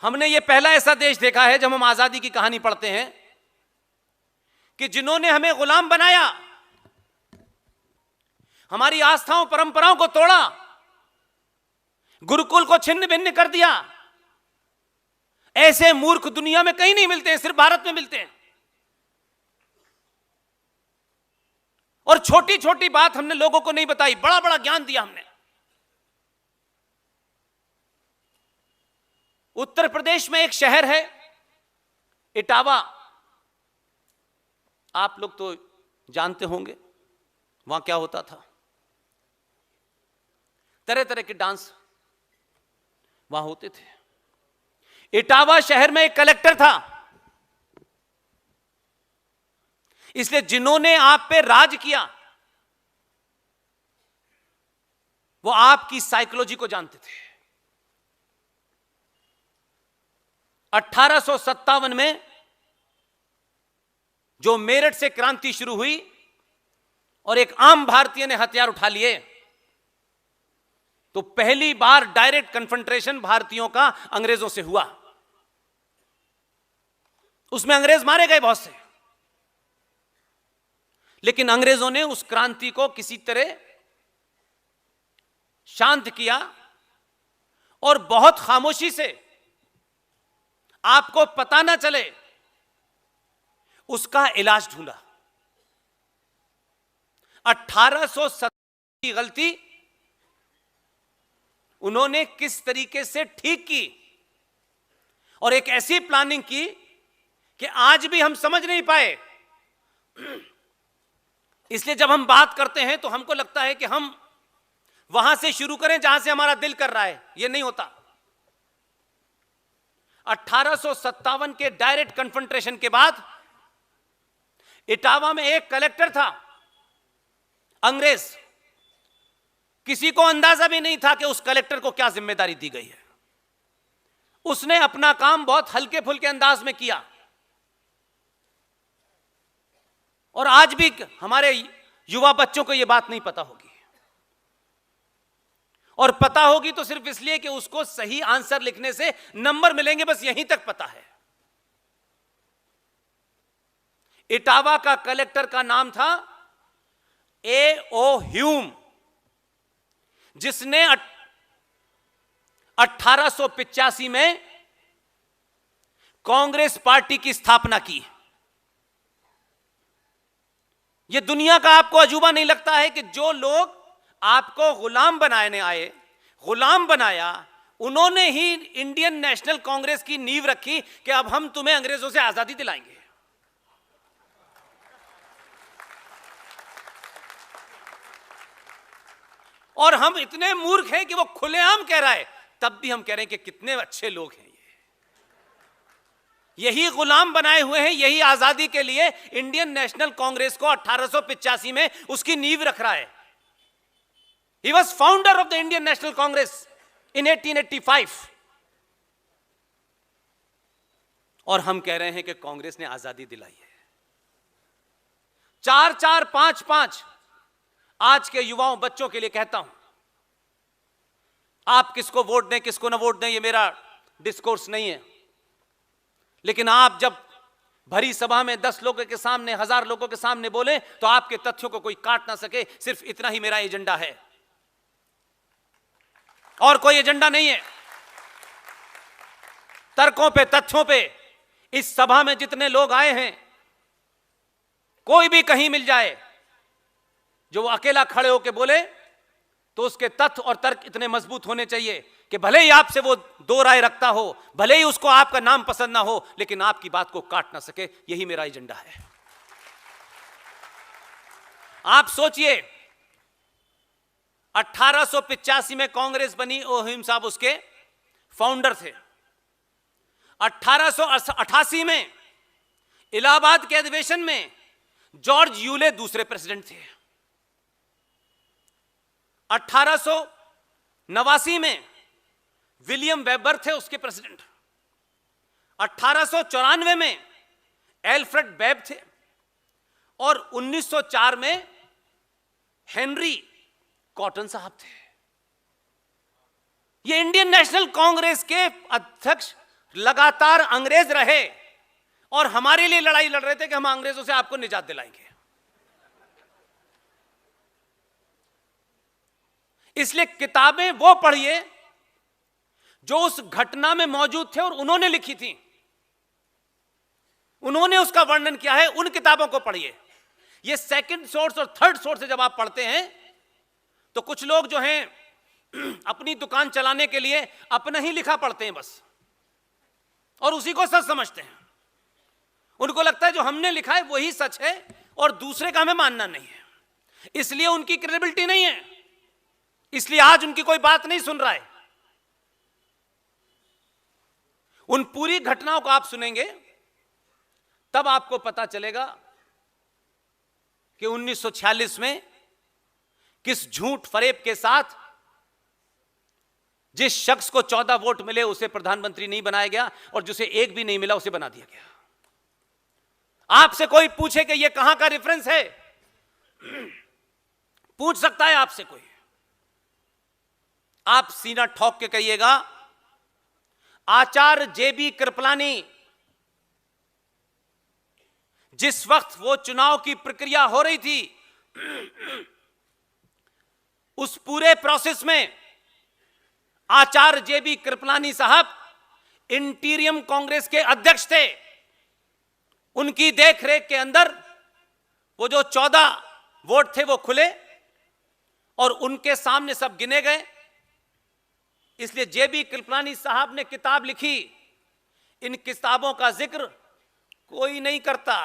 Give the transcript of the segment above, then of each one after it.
हमने ये पहला ऐसा देश देखा है जब हम आजादी की कहानी पढ़ते हैं कि जिन्होंने हमें गुलाम बनाया, हमारी आस्थाओं परंपराओं को तोड़ा, गुरुकुल को छिन्न भिन्न कर दिया, ऐसे मूर्ख दुनिया में कहीं नहीं मिलते हैं, सिर्फ भारत में मिलते हैं। और छोटी छोटी बात हमने लोगों को नहीं बताई, बड़ा बड़ा ज्ञान दिया हमने। उत्तर प्रदेश में एक शहर है इटावा, आप लोग तो जानते होंगे वहां क्या होता था। तरह तरह के डांस वहां होते थे। इटावा शहर में एक कलेक्टर था, इसलिए जिन्होंने आप पे राज किया वो आपकी साइकोलॉजी को जानते थे। 1857 में जो मेरठ से क्रांति शुरू हुई और एक आम भारतीय ने हथियार उठा लिए, तो पहली बार डायरेक्ट कन्फ्रंटेशन भारतीयों का अंग्रेजों से हुआ। उसमें अंग्रेज मारे गए बहुत से, लेकिन अंग्रेजों ने उस क्रांति को किसी तरह शांत किया और बहुत खामोशी से, आपको पता ना चले, उसका इलाज ढूंढा। 1870 की गलती उन्होंने किस तरीके से ठीक की और एक ऐसी प्लानिंग की कि आज भी हम समझ नहीं पाए। इसलिए जब हम बात करते हैं तो हमको लगता है कि हम वहां से शुरू करें जहां से हमारा दिल कर रहा है, यह नहीं होता। 1857 के डायरेक्ट कन्फ्रंटेशन के बाद इटावा में एक कलेक्टर था अंग्रेज, किसी को अंदाजा भी नहीं था कि उस कलेक्टर को क्या जिम्मेदारी दी गई है। उसने अपना काम बहुत हल्के फुल्के अंदाज में किया और आज भी हमारे युवा बच्चों को यह बात नहीं पता होगी, और पता होगी तो सिर्फ इसलिए कि उसको सही आंसर लिखने से नंबर मिलेंगे, बस यहीं तक पता है। इटावा का कलेक्टर का नाम था A.O. ह्यूम, जिसने 1885 में कांग्रेस पार्टी की स्थापना की। यह दुनिया का आपको अजूबा नहीं लगता है कि जो लोग आपको गुलाम बनाने आए, गुलाम बनाया, उन्होंने ही इंडियन नेशनल कांग्रेस की नींव रखी कि अब हम तुम्हें अंग्रेजों से आजादी दिलाएंगे। और हम इतने मूर्ख हैं कि वो खुलेआम कह रहा है, तब भी हम कह रहे हैं कि कितने अच्छे लोग हैं ये। यही गुलाम बनाए हुए हैं, यही आजादी के लिए इंडियन नेशनल कांग्रेस को 1885 में उसकी नींव रख रहा है। He was founder of the Indian National Congress in 1885. और हम कह रहे हैं कि कांग्रेस ने आजादी दिलाई है। 4-4, 5-5 आज के युवाओं बच्चों के लिए कहता हूं, आप किसको वोट दें किसको ना वोट दें, ये मेरा डिस्कोर्स नहीं है, लेकिन आप जब भरी सभा में 10 लोगों के सामने, 1000 लोगों के सामने बोले तो आपके तथ्यों को कोई काट ना सके। सिर्फ इतना ही मेरा एजेंडा है और कोई एजेंडा नहीं है। तर्कों पे, तथ्यों पे इस सभा में जितने लोग आए हैं, कोई भी कहीं मिल जाए जो वो अकेला खड़े होकर बोले, तो उसके तथ्य और तर्क इतने मजबूत होने चाहिए कि भले ही आपसे वो दो राय रखता हो, भले ही उसको आपका नाम पसंद ना हो, लेकिन आपकी बात को काट ना सके। यही मेरा एजेंडा है। आप सोचिए, 1885 में कांग्रेस बनी, ओ ह्यूम साहब उसके फाउंडर थे। 1888 में इलाहाबाद के अधिवेशन में जॉर्ज यूले दूसरे प्रेसिडेंट थे। 1889 में विलियम वेबर थे उसके प्रेसिडेंट। 1894 में एल्फ्रेड बेब थे और 1904 में हेनरी कॉटन साहब थे। ये इंडियन नेशनल कांग्रेस के अध्यक्ष लगातार अंग्रेज रहे और हमारे लिए लड़ाई लड़ रहे थे कि हम अंग्रेजों से आपको निजात दिलाएंगे। इसलिए किताबें वो पढ़िए जो उस घटना में मौजूद थे और उन्होंने लिखी थी, उन्होंने उसका वर्णन किया है, उन किताबों को पढ़िए। ये सेकंड सोर्स और थर्ड सोर्स से जब आप पढ़ते हैं तो कुछ लोग जो हैं अपनी दुकान चलाने के लिए अपना ही लिखा पढ़ते हैं बस, और उसी को सच समझते हैं। उनको लगता है जो हमने लिखा है वही सच है और दूसरे का हमें मानना नहीं है, इसलिए उनकी क्रेडिबिलिटी नहीं है, इसलिए आज उनकी कोई बात नहीं सुन रहा है। उन पूरी घटनाओं को आप सुनेंगे तब आपको पता चलेगा कि 1946 में किस झूठ फरेब के साथ जिस शख्स को 14 वोट मिले उसे प्रधानमंत्री नहीं बनाया गया और जिसे एक भी नहीं मिला उसे बना दिया गया। आपसे कोई पूछे कि यह कहां का रेफरेंस है, पूछ सकता है आपसे कोई, आप सीना ठोक के कहिएगा आचार्य जेबी कृपलानी जिस वक्त वो चुनाव की प्रक्रिया हो रही थी उस पूरे प्रोसेस में आचार्य जेबी कृपलानी साहब इंटीरियम कांग्रेस के अध्यक्ष थे। उनकी देखरेख के अंदर वो जो 14 वोट थे वो खुले और उनके सामने सब गिने गए। इसलिए जेबी कृपलानी साहब ने किताब लिखी। इन किताबों का जिक्र कोई नहीं करता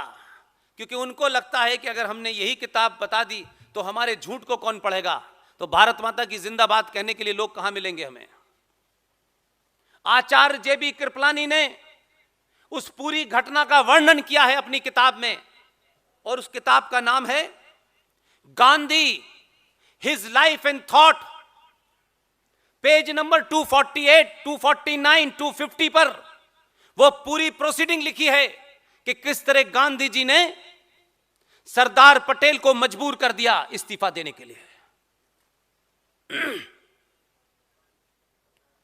क्योंकि उनको लगता है कि अगर हमने यही किताब बता दी तो हमारे झूठ को कौन पढ़ेगा, तो भारत माता की जिंदाबाद कहने के लिए लोग कहां मिलेंगे हमें। आचार्य जेबी कृपलानी ने उस पूरी घटना का वर्णन किया है अपनी किताब में और उस किताब का नाम है Gandhi, his life and thought. Page number 248, 249, 250 पर वो पूरी प्रोसीडिंग लिखी है कि किस तरह गांधी जी ने सरदार पटेल को मजबूर कर दिया इस्तीफा देने के लिए।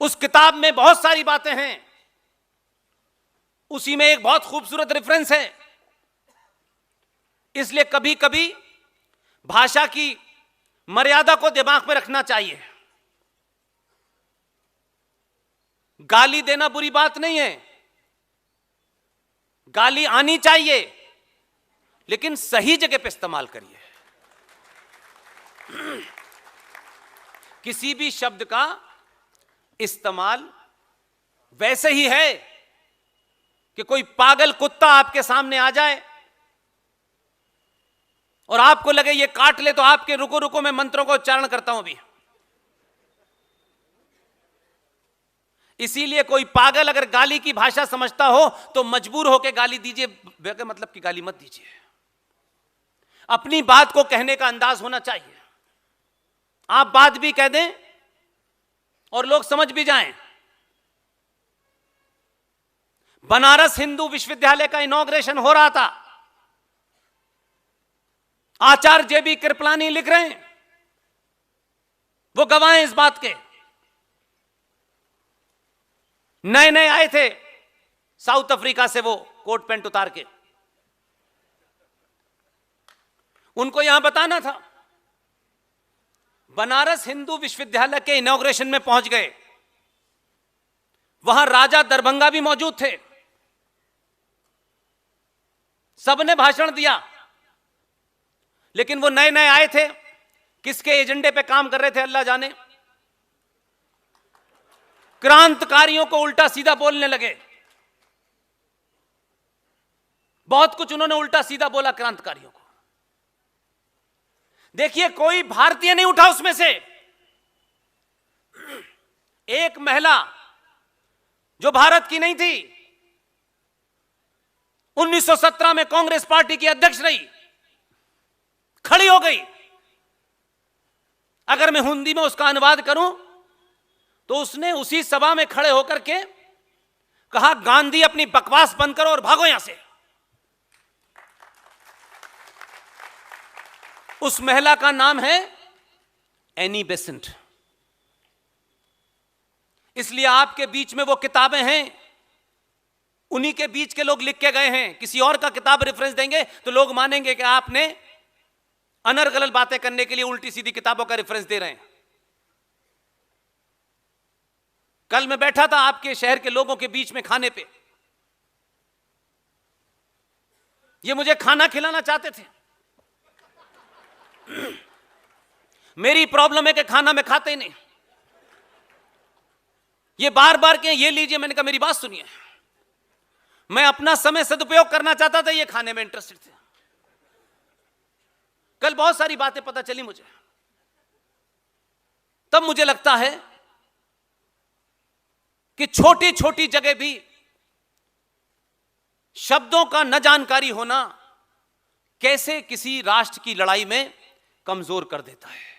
उस किताब में बहुत सारी बातें हैं, उसी में एक बहुत खूबसूरत रेफरेंस है। इसलिए कभी कभी भाषा की मर्यादा को दिमाग में रखना चाहिए। गाली देना बुरी बात नहीं है, गाली आनी चाहिए, लेकिन सही जगह पे इस्तेमाल करिए। किसी भी शब्द का इस्तेमाल वैसे ही है कि कोई पागल कुत्ता आपके सामने आ जाए और आपको लगे ये काट ले, तो आपके रुको रुको मैं मंत्रों का उच्चारण करता हूं अभी। इसीलिए कोई पागल अगर गाली की भाषा समझता हो तो मजबूर होकर गाली दीजिए, बगैर मतलब की गाली मत दीजिए। अपनी बात को कहने का अंदाज होना चाहिए। आप बात भी कह दें और लोग समझ भी जाएं। बनारस हिंदू विश्वविद्यालय का इनॉग्रेशन हो रहा था, आचार्य जेबी कृपलानी लिख रहे हैं, वो गवाह हैं इस बात के। नए नए आए थे साउथ अफ्रीका से वो कोट पैंट उतार के, उनको यहां बताना था। बनारस हिंदू विश्वविद्यालय के इनॉग्रेशन में पहुंच गए, वहां राजा दरभंगा भी मौजूद थे, सबने भाषण दिया, लेकिन वो नए नए आए थे, किसके एजेंडे पे काम कर रहे थे अल्लाह जाने। क्रांतिकारियों को उल्टा सीधा बोलने लगे, बहुत कुछ उन्होंने उल्टा सीधा बोला क्रांतिकारियों को। देखिए कोई भारतीय नहीं उठा उसमें से। एक महिला जो भारत की नहीं थी, 1917 में कांग्रेस पार्टी की अध्यक्ष रही, खड़ी हो गई। अगर मैं हिंदी में उसका अनुवाद करूं तो उसने उसी सभा में खड़े होकर के कहा, गांधी अपनी बकवास बंद करो और भागो यहां से। उस महिला का नाम है एनी बेसेंट। इसलिए आपके बीच में वो किताबें हैं उन्हीं के बीच के लोग लिख के गए हैं। किसी और का किताब रेफरेंस देंगे तो लोग मानेंगे कि आपने अनर्गल बातें करने के लिए उल्टी सीधी किताबों का रेफरेंस दे रहे हैं। कल मैं बैठा था आपके शहर के लोगों के बीच में खाने पे, ये मुझे खाना खिलाना चाहते थे। मेरी प्रॉब्लम है कि खाना मैं खाते ही नहीं। ये बार बार के ये लीजिए, मैंने कहा मेरी बात सुनिए, मैं अपना समय सदुपयोग करना चाहता था, ये खाने में इंटरेस्टेड थे। कल बहुत सारी बातें पता चली मुझे, तब मुझे लगता है कि छोटी छोटी जगह भी शब्दों का न जानकारी होना कैसे किसी राष्ट्र की लड़ाई में कमजोर कर देता है।